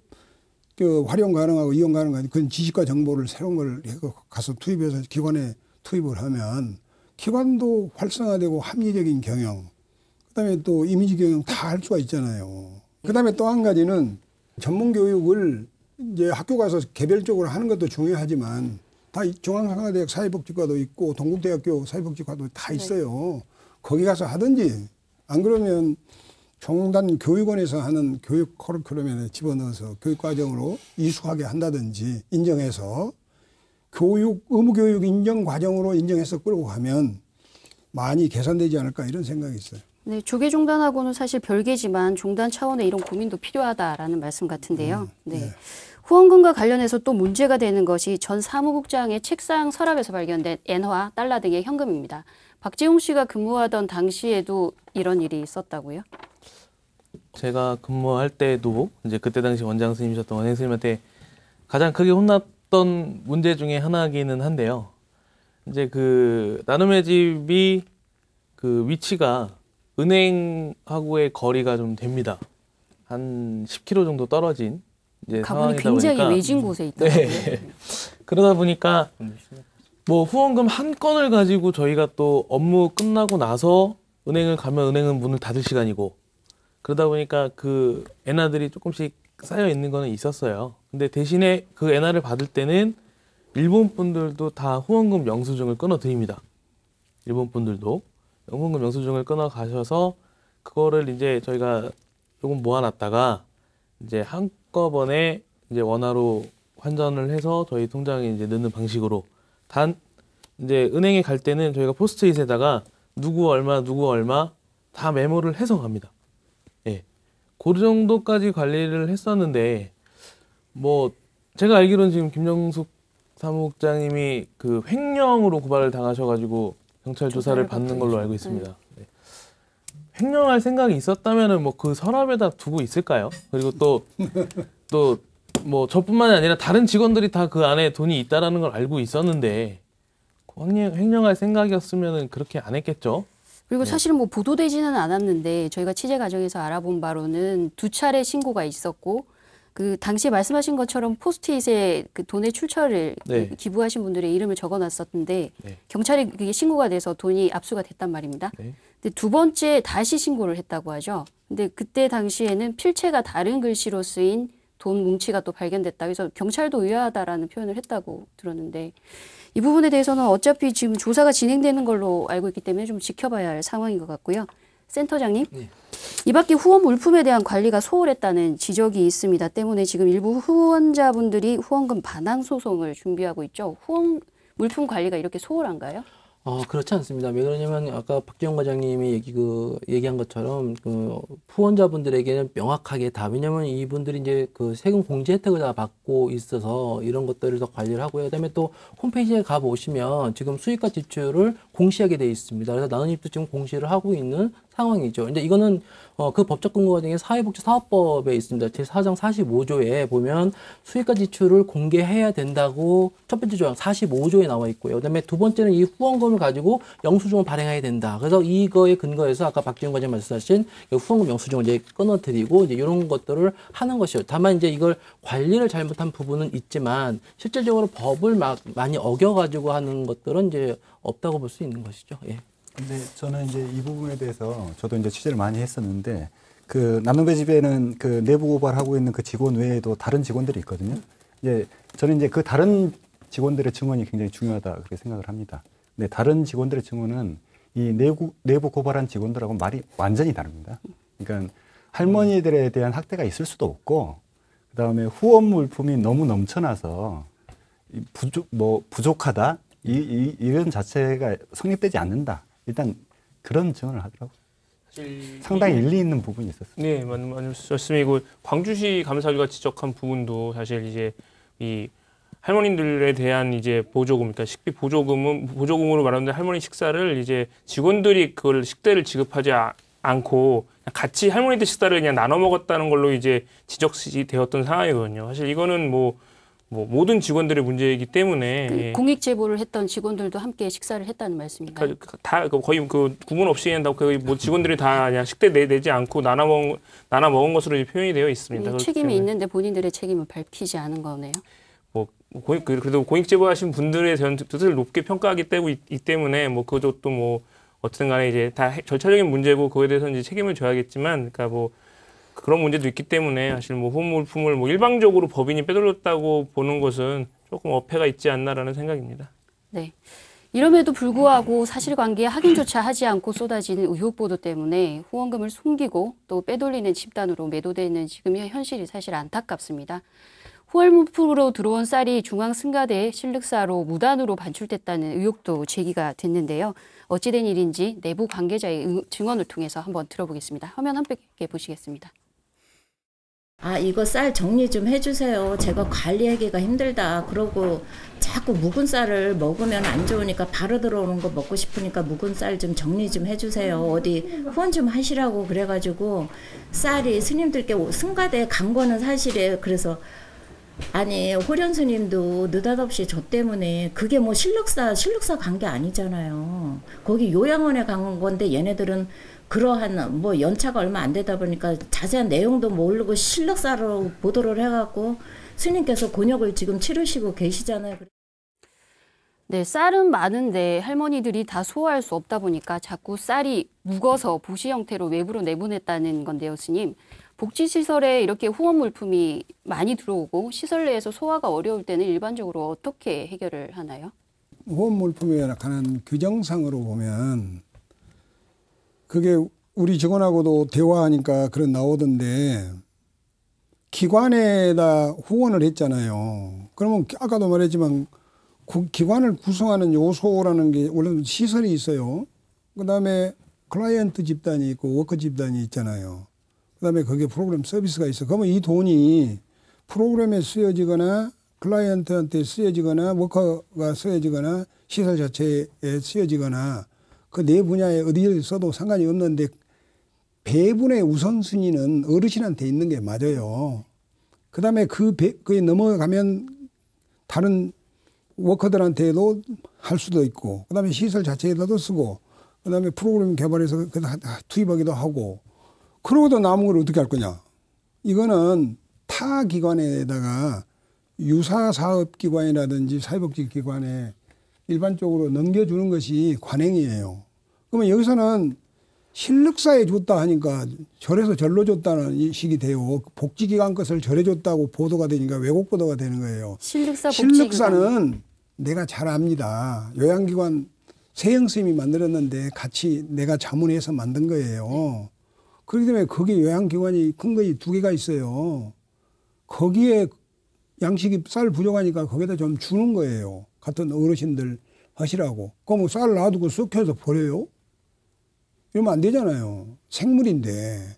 그 활용 가능하고 이용 가능한 그런 지식과 정보를 새로운 걸 가서 투입해서 기관에 투입을 하면 기관도 활성화되고 합리적인 경영, 그다음에 또 이미지 경영 다 할 수가 있잖아요. 그다음에 또 한 가지는 전문 교육을 이제 학교 가서 개별적으로 하는 것도 중요하지만 다 중앙상하대학 사회복지과도 있고 동국대학교 사회복지과도 다 있어요. 거기 가서 하든지 안 그러면 종단 교육원에서 하는 교육 커리큘럼에 집어넣어서 교육과정으로 이수하게 한다든지 인정해서 의무교육 인정 과정으로 인정해서 끌고 가면 많이 개선되지 않을까 이런 생각이 있어요. 네, 조계종단하고는 사실 별개지만 종단 차원의 이런 고민도 필요하다라는 말씀 같은데요. 네. 후원금과 관련해서 또 문제가 되는 것이 전 사무국장의 책상 서랍에서 발견된 엔화, 달러 등의 현금입니다. 박재홍 씨가 근무하던 당시에도 이런 일이 있었다고요? 제가 근무할 때도 이제 그때 당시 원장 스님이셨던 원행 스님한테 가장 크게 혼났던 문제 중에 하나이기는 한데요. 이제 그 나눔의 집이 그 위치가 은행하고의 거리가 좀 됩니다. 한 10km 정도 떨어진 이제 상황이다 보니까 굉장히 외진 곳에 있다고요. 네. 그러다 보니까 뭐 후원금 한 건을 가지고 저희가 또 업무 끝나고 나서 은행을 가면 은행은 문을 닫을 시간이고 그러다 보니까 그 엔화들이 조금씩 쌓여 있는 거는 있었어요. 근데 대신에 그 엔화를 받을 때는 일본 분들도 다 후원금 영수증을 끊어 드립니다. 일본 분들도 후원금 영수증을 끊어 가셔서 그거를 이제 저희가 조금 모아놨다가 이제 한꺼번에 이제 원화로 환전을 해서 저희 통장에 이제 넣는 방식으로 단 이제 은행에 갈 때는 저희가 포스트잇에다가 누구 얼마 다 메모를 해서 갑니다. 예. 그 정도까지 관리를 했었는데 뭐 제가 알기로는 지금 김정숙 사무국장님이 그 횡령으로 고발을 당하셔가지고 경찰 조사를 받는 걸로 알고 있습니다. 네. 횡령할 생각이 있었다면은 뭐 그 서랍에다 두고 있을까요? 그리고 또 뭐 저뿐만이 아니라 다른 직원들이 다 그 안에 돈이 있다라는 걸 알고 있었는데 횡령할 생각이었으면은 그렇게 안 했겠죠. 그리고 사실은 뭐 보도되지는 않았는데 저희가 취재 과정에서 알아본 바로는 2차례 신고가 있었고 그 당시 말씀하신 것처럼 포스트잇에 그 돈의 출처를 네. 기부하신 분들의 이름을 적어놨었는데 네. 경찰에 그게 신고가 돼서 돈이 압수가 됐단 말입니다. 네. 근데 2번째 다시 신고를 했다고 하죠. 근데 그때 당시에는 필체가 다른 글씨로 쓰인 돈 뭉치가 또 발견됐다. 그래서 경찰도 의아하다라는 표현을 했다고 들었는데 이 부분에 대해서는 어차피 지금 조사가 진행되는 걸로 알고 있기 때문에 좀 지켜봐야 할 상황인 것 같고요. 센터장님, 네. 이 밖에 후원 물품에 대한 관리가 소홀했다는 지적이 있습니다. 때문에 지금 일부 후원자분들이 후원금 반환 소송을 준비하고 있죠. 후원 물품 관리가 이렇게 소홀한가요? 그렇지 않습니다. 왜 그러냐면 아까 박재홍 과장님이 얘기한 것처럼 그 후원자분들에게는 명확하게 다 왜냐면 이분들이 이제 그 세금 공제 혜택을 다 받고 있어서 이런 것들을 더 관리를 하고요. 그다음에 또 홈페이지에 가 보시면 지금 수익과 지출을 공시하게 돼 있습니다. 그래서 나눔집도 지금 공시를 하고 있는 상황이죠. 근데 이거는 그 법적 근거가 중에 사회복지사업법에 있습니다. 제4장 45조에 보면 수익과 지출을 공개해야 된다고 첫 번째 조항 45조에 나와 있고요. 그다음에 두 번째는 이 후원금을 가지고 영수증을 발행해야 된다. 그래서 이거에 근거해서 아까 박지원 과장 말씀하신 후원금 영수증을 이제 끊어드리고 이제 이런 것들을 하는 것이요. 다만 이제 이걸 관리를 잘못한 부분은 있지만 실질적으로 법을 많이 어겨가지고 하는 것들은 이제 없다고 볼 수 있는 것이죠. 예. 근데 저는 이제 이 부분에 대해서 저도 이제 취재를 많이 했었는데 그 나눔의 집에는 그 내부 고발하고 있는 그 직원 외에도 다른 직원들이 있거든요. 이제 저는 이제 그 다른 직원들의 증언이 굉장히 중요하다 그렇게 생각을 합니다. 근데 다른 직원들의 증언은 이 내부 고발한 직원들하고 말이 완전히 다릅니다. 그러니까 할머니들에 대한 학대가 있을 수도 없고 그다음에 후원 물품이 너무 넘쳐나서 부족하다 이런 자체가 성립되지 않는다. 일단 그런 증언을 하더라고요. 상당히 일리 있는 부분이 있었어요. 네, 맞습니다. 광주시 감사위가 지적한 부분도 사실 이제 이 할머니들에 대한 이제 보조금, 그러니까 식비 보조금으로 말하는데 할머니 식사를 이제 직원들이 그걸 식대를 지급하지 않고 같이 할머니들 식사를 그냥 나눠 먹었다는 걸로 이제 지적이 되었던 상황이거든요. 사실 이거는 뭐 모든 직원들의 문제이기 때문에 공익 제보를 했던 직원들도 함께 식사를 했다는 말씀인가요? 다 거의 그 구분 없이 한다고 거의 뭐 직원들이 다 그냥 식대 내지 않고 나눠 먹은 것으로 표현이 되어 있습니다. 책임이 있는데 본인들의 책임을 밝히지 않은 거네요. 그래도 공익 제보하신 분들의 뜻을 높게 평가하기 때문에 뭐 그것도 뭐 어쨌든 간에 이제 다 절차적인 문제고 그거에 대해서 이제 책임을 져야겠지만 그러니까 뭐 그런 문제도 있기 때문에 사실 뭐 후원 물품을 뭐 일방적으로 법인이 빼돌렸다고 보는 것은 조금 어폐가 있지 않나라는 생각입니다. 네. 이럼에도 불구하고 사실관계 확인조차 하지 않고 쏟아지는 의혹 보도 때문에 후원금을 숨기고 또 빼돌리는 집단으로 매도되는 지금의 현실이 사실 안타깝습니다. 후원 물품으로 들어온 쌀이 중앙승가대에 실륵사로 무단으로 반출됐다는 의혹도 제기가 됐는데요. 어찌된 일인지 내부 관계자의 증언을 통해서 한번 들어보겠습니다. 화면 함께 보시겠습니다. 이거 쌀 정리 좀 해주세요. 제가 관리하기가 힘들다. 그러고 자꾸 묵은 쌀을 먹으면 안 좋으니까 바로 들어오는 거 먹고 싶으니까 묵은 쌀 좀 정리 좀 해주세요. 어디 후원 좀 하시라고 그래가지고 쌀이 스님들께 승가대에 간 거는 사실이에요. 그래서 아니 호련 스님도 느닷없이 저 때문에 그게 뭐 실륵사 간 게 아니잖아요. 거기 요양원에 간 건데 얘네들은 그러한 뭐 연차가 얼마 안 되다 보니까 자세한 내용도 모르고 실륵사로 보도를 해갖고 스님께서 곤욕을 지금 치르시고 계시잖아요. 네, 쌀은 많은데 할머니들이 다 소화할 수 없다 보니까 자꾸 쌀이 묵어서 보시 형태로 외부로 내보냈다는 건데요, 스님. 복지시설에 이렇게 후원 물품이 많이 들어오고 시설 내에서 소화가 어려울 때는 일반적으로 어떻게 해결을 하나요? 후원 물품에 관한 규정상으로 보면 그게 우리 직원하고도 대화하니까 그런 나오던데 기관에다 후원을 했잖아요. 그러면 아까도 말했지만 기관을 구성하는 요소라는 게 원래 시설이 있어요. 그다음에 클라이언트 집단이 있고 워커 집단이 있잖아요. 그다음에 거기에 프로그램 서비스가 있어. 그러면 이 돈이 프로그램에 쓰여지거나 클라이언트한테 쓰여지거나 워커가 쓰여지거나 시설 자체에 쓰여지거나 그 네 분야에 어디를 써도 상관이 없는데 배분의 우선순위는 어르신한테 있는 게 맞아요. 그다음에 그게 넘어가면 다른 워커들한테도 할 수도 있고 그다음에 시설 자체에도 쓰고 그다음에 프로그램 개발해서 투입하기도 하고 그러고도 남은 걸 어떻게 할 거냐. 이거는 타 기관에다가 유사사업기관이라든지 사회복지기관에 일반적으로 넘겨주는 것이 관행이에요. 그러면 여기서는 실륵사에 줬다 하니까 절에서 절로 줬다는 식이 돼요. 복지기관 것을 절에 줬다고 보도가 되니까 왜곡 보도가 되는 거예요. 실륵사는 내가 잘 압니다. 요양기관 세영스님이 만들었는데 같이 내가 자문해서 만든 거예요. 그렇기 때문에 거기 요양기관이 큰 거이 두 개가 있어요. 거기에 양식이 쌀 부족하니까 거기다 좀 주는 거예요. 같은 어르신들 하시라고. 그럼 쌀 놔두고 썩혀서 버려요? 이러면 안 되잖아요. 생물인데.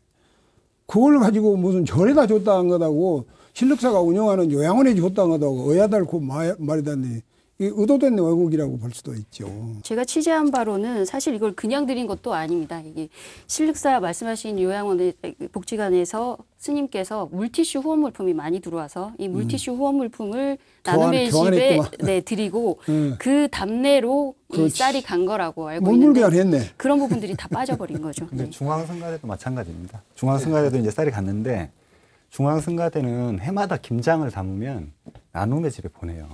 그걸 가지고 무슨 절에다 줬다 한 거다고 실륵사가 운영하는 요양원에 줬다 한 거다고 의아달고 말이다니 이 의도된 왜곡이라고 볼 수도 있죠. 제가 취재한 바로는 사실 이걸 그냥 드린 것도 아닙니다. 이게 신륵사 말씀하신 요양원의 복지관에서 스님께서 물티슈 후원 물품이 많이 들어와서 이 물티슈 후원 물품을 나눔의 집에 네, 드리고 그 답례로 이 쌀이 간 거라고 알고 있는데 물물교환했네. 그런 부분들이 다 빠져버린 거죠. 근데 네. 중앙성가대도 마찬가지입니다. 중앙성가대도 이제 쌀이 갔는데 중앙성가대는 해마다 김장을 담으면 나눔의 집에 보내요.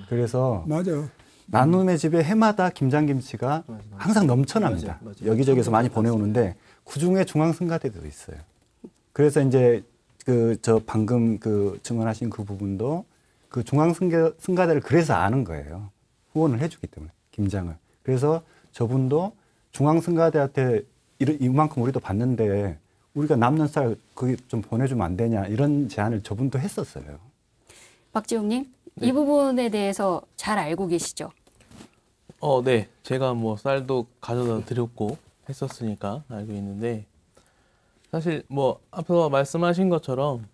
그래서 맞아. 나눔의 집에 해마다 김장김치가 항상 넘쳐납니다. 여기저기서 많이 보내오는데 그중에 중앙성가대도 있어요. 그래서 이제 저 방금 증언하신 그 부분도 그 중앙성가대를 그래서 아는 거예요. 후원을 해주기 때문에 김장을. 그래서 저분도 중앙성가대한테 이만큼 우리도 받는데 우리가 남는 쌀 그게 좀 보내주면 안 되냐 이런 제안을 저분도 했었어요. 박지웅님, 네. 이 부분에 대해서 잘 알고 계시죠? 네. 제가 뭐 쌀도 가져다 드렸고 했었으니까 알고 있는데 사실 뭐 앞서 말씀하신 것처럼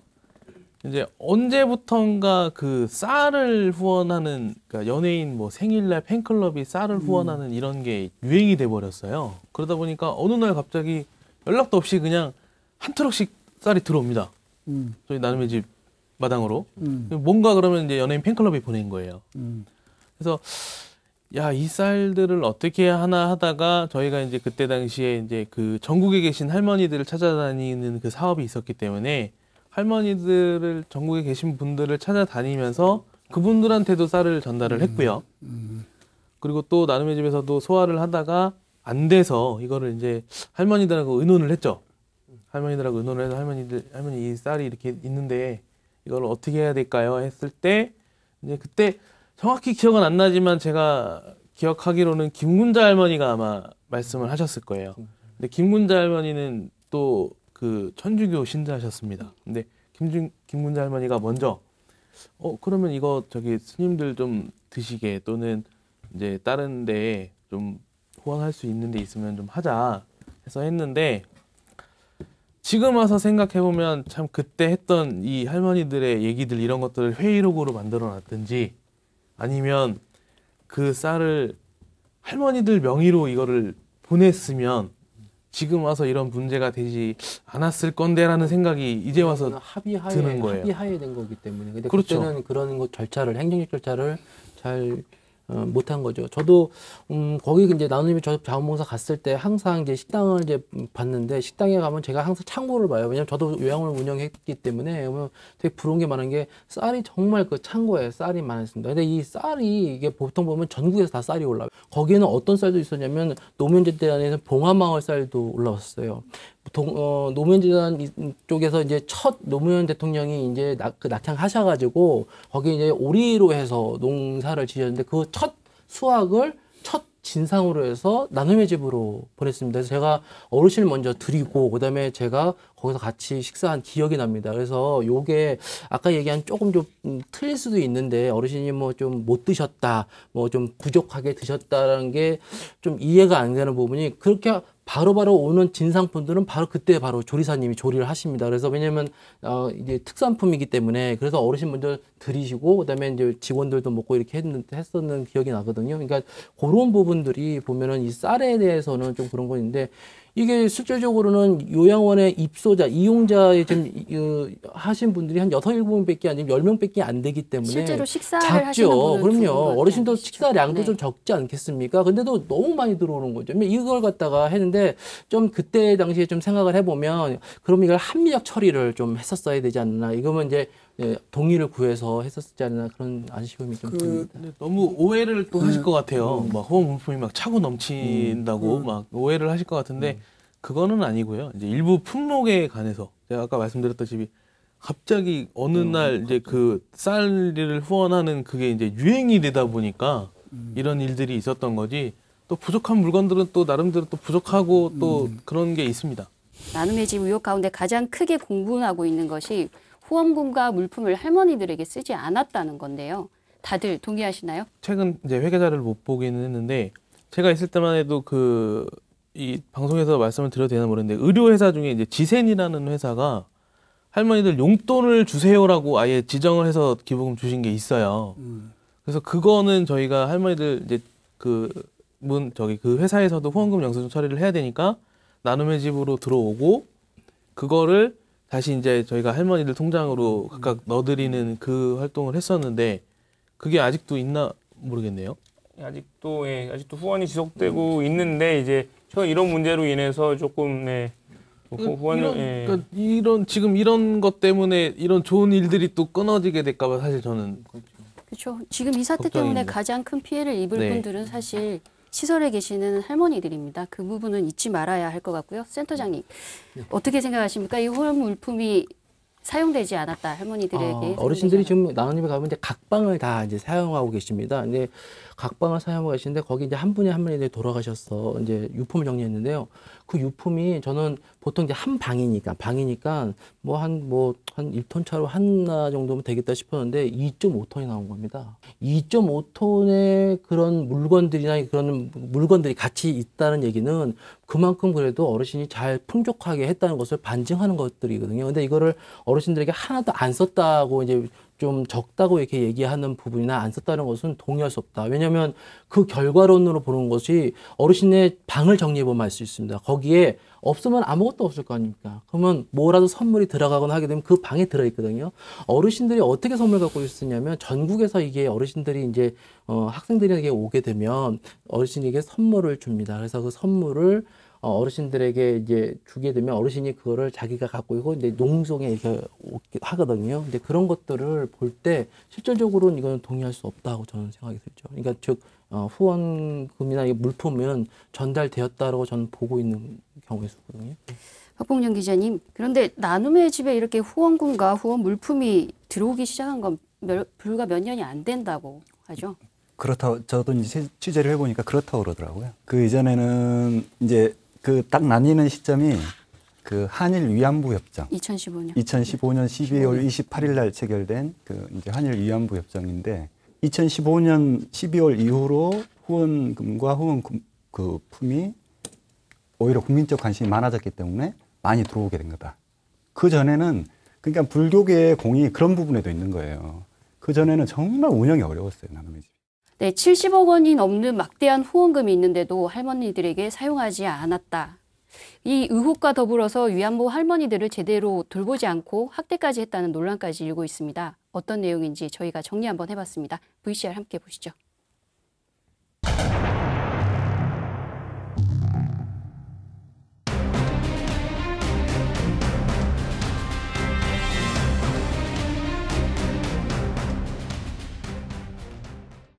이제 언제부턴가 그 쌀을 후원하는 그러니까 연예인 뭐 생일날 팬클럽이 쌀을 후원하는 이런 게 유행이 돼 버렸어요. 그러다 보니까 어느 날 갑자기 연락도 없이 그냥 한 트럭씩 쌀이 들어옵니다. 저희 나눔의 집 마당으로. 뭔가 그러면 이제 연예인 팬클럽이 보낸 거예요. 그래서 야, 이 쌀들을 어떻게 하나 하다가 저희가 이제 그때 당시에 이제 그 전국에 계신 할머니들을 찾아다니는 그 사업이 있었기 때문에 할머니들을 전국에 계신 분들을 찾아다니면서 그분들한테도 쌀을 전달을 했고요. 그리고 또 나눔의 집에서도 소화를 하다가 안 돼서 이거를 이제 할머니들하고 의논을 했죠. 할머니들하고 의논을 해서 할머니 이 쌀이 이렇게 있는데 이걸 어떻게 해야 될까요? 했을 때 이제 그때 정확히 기억은 안 나지만 제가 기억하기로는 김군자 할머니가 아마 말씀을 하셨을 거예요. 근데 김군자 할머니는 또 그 천주교 신자셨습니다. 근데 김군자 할머니가 먼저 그러면 이거 저기 스님들 좀 드시게 또는 이제 다른 데에 좀 후원할 수 있는 데 있으면 좀 하자 해서 했는데 지금 와서 생각해보면 참 그때 했던 이 할머니들의 얘기들 이런 것들을 회의록으로 만들어 놨든지 아니면 그 쌀을 할머니들 명의로 이거를 보냈으면 지금 와서 이런 문제가 되지 않았을 건데라는 생각이 이제 와서 드는 거예요. 합의하에 된 거기 때문에. 근데 그렇죠. 그때는 그런 거 행정적 절차를 잘 못한 거죠. 저도 거기 이제 나눔이 저 자원봉사 갔을 때 항상 이제 식당을 이제 봤는데 식당에 가면 제가 항상 창고를 봐요. 왜냐면 저도 요양원을 운영했기 때문에 되게 부러운 게 많은 게 쌀이 정말 그 창고에 쌀이 많았습니다. 근데 이 쌀이 이게 보통 보면 전국에서 다 쌀이 올라와요. 거기에는 어떤 쌀도 있었냐면 노무현재단에는 봉화마을 쌀도 올라왔어요. 노무현재단 쪽에서 이제 첫 노무현 대통령이 이제 낙향하셔가지고 거기 이제 오리로 해서 농사를 지었는데 그 첫 수확을 첫 진상으로 해서 나눔의 집으로 보냈습니다. 그래서 제가 어르신을 먼저 드리고 그다음에 제가 거기서 같이 식사한 기억이 납니다. 그래서 요게 아까 얘기한 조금 좀 틀릴 수도 있는데 어르신이 뭐 좀 못 드셨다, 뭐 좀 부족하게 드셨다는 게 좀 이해가 안 되는 부분이 그렇게 바로바로 오는 진상품들은 바로 그때 바로 조리사님이 조리를 하십니다. 그래서 왜냐면 이제 특산품이기 때문에 그래서 어르신 먼저 드리시고 그다음에 이제 직원들도 먹고 이렇게 했었는 기억이 나거든요. 그러니까 그런 부분들이 보면은 이 쌀에 대해서는 좀 그런 거 있는데 이게 실질적으로는 요양원의 입소자, 이용자에 좀 하신 분들이 한 6, 7명밖에 아니면 10명밖에 안 되기 때문에 실제로 식사를 작죠. 하시는 분은 그럼요. 어르신도 아니시죠. 식사량도 네. 좀 적지 않겠습니까? 근데도 너무 많이 들어오는 거죠. 이걸 갖다가 했는데 좀 그때 당시에 좀 생각을 해보면 그럼 이걸 합리적 처리를 좀 했었어야 되지 않나. 이거면 이제 동의를 구해서 했었지 않나 그런 아쉬움이 좀 듭니다. 근데 너무 오해를 또 하실 것 같아요. 막 후원 물품이 막 차고 넘친다고 막 오해를 하실 것 같은데 그거는 아니고요. 이제 일부 품목에 관해서 제가 아까 말씀드렸다시피 갑자기 어느 날 이제 그 쌀을 후원하는 그게 이제 유행이 되다 보니까 이런 일들이 있었던 거지. 또 부족한 물건들은 또 나름대로 또 부족하고 또 그런 게 있습니다. 나눔의 집 의혹 가운데 가장 크게 공분하고 있는 것이 후원금과 물품을 할머니들에게 쓰지 않았다는 건데요. 다들 동의하시나요? 최근 이제 회계자를 못 보기는 했는데 제가 있을 때만 해도 이 방송에서 말씀을 드려도 되나 모르겠는데 의료회사 중에 이제 지센이라는 회사가 할머니들 용돈을 주세요라고 아예 지정을 해서 기부금 주신 게 있어요. 그래서 그거는 저희가 할머니들 이제 그 회사에서도 후원금 영수증 처리를 해야 되니까 나눔의 집으로 들어오고 그거를 다시 이제 저희가 할머니들 통장으로 각각 넣어드리는 그 활동을 했었는데 그게 아직도 있나 모르겠네요. 아직도 후원이 지속되고 있는데 이제 최근 이런 문제로 인해서 조금 그러니까 지금 이런 것 때문에 이런 좋은 일들이 또 끊어지게 될까봐 사실 저는 그렇죠. 지금 이 사태 걱정입니다. 때문에 가장 큰 피해를 입을 네. 분들은 사실 시설에 계시는 할머니들입니다. 그 부분은 잊지 말아야 할 것 같고요. 센터장님, 어떻게 생각하십니까? 이 후원 물품이 사용되지 않았다 할머니들에게. 어르신들이 지금 나눔집에 가면 이제 각방을 다 이제 사용하고 계십니다. 근데 각방을 사용하고 계시는데 거기 이제 한 분이 할머니들이 돌아가셔서 이제 유품을 정리했는데요. 그 유품이 저는 보통 이제 한 방이니까 한 1톤 차로 하나 정도면 되겠다 싶었는데 2.5톤이 나온 겁니다. 2.5톤의 그런 물건들이나 그런 물건들이 같이 있다는 얘기는 그만큼 그래도 어르신이 잘 풍족하게 했다는 것을 반증하는 것들이거든요. 근데 이거를 어르신들에게 하나도 안 썼다고 이제 좀 적다고 이렇게 얘기하는 부분이나 안 썼다는 것은 동의할 수 없다. 왜냐하면 그 결과론으로 보는 것이 어르신의 방을 정리해보면 알 수 있습니다. 거기에 없으면 아무것도 없을 거 아닙니까? 그러면 뭐라도 선물이 들어가거나 하게 되면 그 방에 들어있거든요. 어르신들이 어떻게 선물 갖고 있었냐면 전국에서 이게 어르신들이 이제 학생들에게 오게 되면 어르신에게 선물을 줍니다. 그래서 그 선물을 어르신들에게 이제 주게 되면 어르신이 그거를 자기가 갖고 있고 이제 농성에 이렇게 하거든요. 근데 그런 것들을 볼 때 실질적으로는 이거는 동의할 수 없다고 저는 생각이 들죠. 그러니까 즉 후원금이나 이 물품은 전달되었다라고 저는 보고 있는 경우가 있었거든요. 박봉영 기자님, 그런데 나눔의 집에 이렇게 후원금과 후원 물품이 들어오기 시작한 건 불과 몇 년이 안 된다고 하죠. 그렇다고 저도 이제 취재를 해보니까 그렇다고 그러더라고요. 그 이전에는 이제 그 딱 나뉘는 시점이 그 한일 위안부 협정 2015년 12월 28일 날 체결된 그 이제 한일 위안부 협정인데 2015년 12월 이후로 후원금과 그 품이 오히려 국민적 관심이 많아졌기 때문에 많이 들어오게 된 거다. 그 전에는 그러니까 불교계의 공이 그런 부분에도 있는 거예요. 그 전에는 정말 운영이 어려웠어요, 나눔의 집. 네, 70억 원이 넘는 막대한 후원금이 있는데도 할머니들에게 사용하지 않았다. 이 의혹과 더불어서 위안부 할머니들을 제대로 돌보지 않고 학대까지 했다는 논란까지 일고 있습니다. 어떤 내용인지 저희가 정리 한번 해봤습니다. VCR 함께 보시죠.